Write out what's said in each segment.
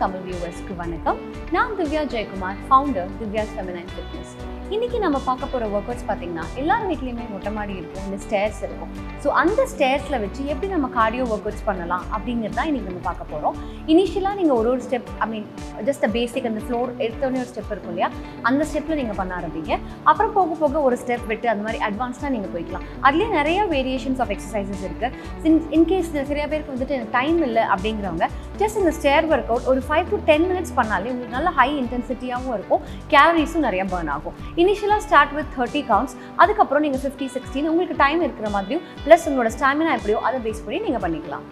Tamil viewers ku vanakkam. நான் Divya Jayakumar, founder Divya Samayam Fitness. இன்னைக்கு நம்ம பார்க்க போற வொர்க்அவுட்ஸ் பாத்தீங்கன்னா எல்லார் வீட்லயுமே மொட்டை மாடி இருக்கும், இந்த ஸ்டேர்ஸ் இருக்கும். ஸோ அந்த ஸ்டேர்ஸ்ல வச்சு எப்படி நம்ம கார்டியோ ஒர்க்அவுட்ஸ் பண்ணலாம் அப்படிங்கிறத இன்னைக்கு நம்ம பார்க்க போறோம். இனிஷியலா நீங்க ஒரு ஸ்டெப் ஜஸ்ட் பேசிக் அந்த ஃப்ளோர் எடுத்தோடனே ஒரு ஸ்டெப் இருக்கும் இல்லையா, அந்த ஸ்டெப்ல நீங்க பண்ண ஆரம்பிங்க. அப்புறம் போக போக ஒரு ஸ்டெப் விட்டு அந்த மாதிரி அட்வான்ஸ்டா நீங்க போய்க்கலாம். அதுலேயே நிறைய வேரியேஷன்ஸ் ஆஃப் எக்ஸசைசஸ் இருக்கு. இன்கேஸ் நிறைய பேருக்கு வந்துட்டு டைம் இல்லை அப்படிங்கிறவங்க ஜஸ்ட் இந்த ஸ்டேர் ஒர்க் அவுட் ஒரு 5 to 10 minutes பண்ணாலே உங்களுக்கு நல்ல ஹை இன்டென்சிட்டியாகவும் இருக்கும், கேலரிஸும் நிறைய பர்ன் ஆகும். இனிஷியலாக ஸ்டார்ட் வித் 30 counts, அதுக்கப்புறம் நீங்கள் 50, 60 உங்களுக்கு டைம் இருக்கிற மாதிரியும் ப்ளஸ் உங்களோட ஸ்டாமினா எப்படியோ அதை பேஸ் பண்ணி நீங்கள் பண்ணிக்கலாம்.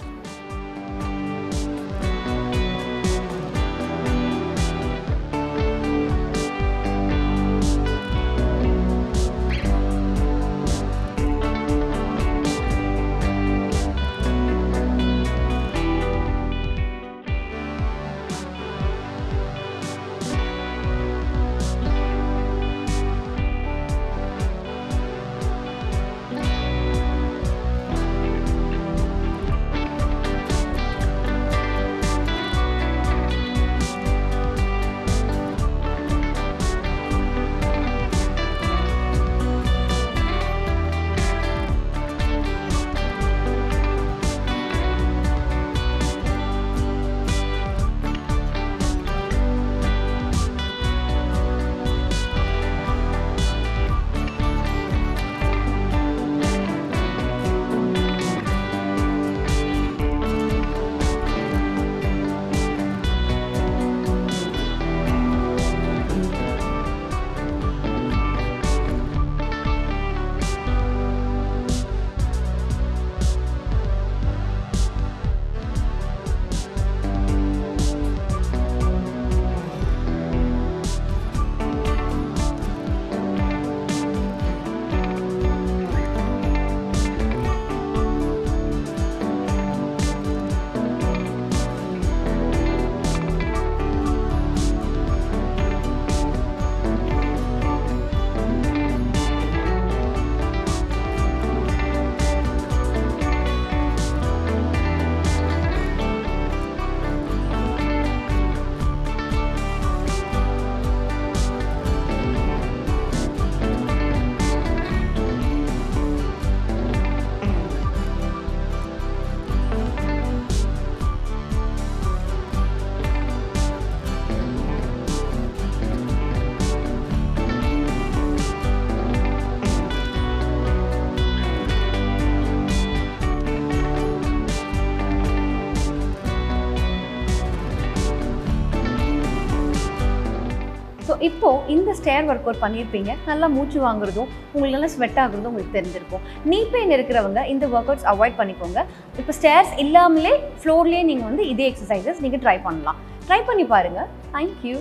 ஸோ இப்போது இந்த ஸ்டேர் ஒர்க் அவுட் பண்ணியிருப்பீங்க, நல்லா மூச்சு வாங்குறதும் உங்களுக்கு நல்லா ஸ்வெட் ஆகுறதும் உங்களுக்கு தெரிஞ்சிருக்கும். நீ பெயின் இருக்கிறவங்க இந்த ஒர்க் அவுட்ஸ் அவாய்ட் பண்ணிக்கோங்க. இப்போ ஸ்டேர்ஸ் இல்லாமலே ஃப்ளோர்லேயே நீங்கள் இதே எக்ஸசைசஸ் நீங்கள் ட்ரை பண்ணலாம். ட்ரை பண்ணி பாருங்கள். தேங்க்யூ.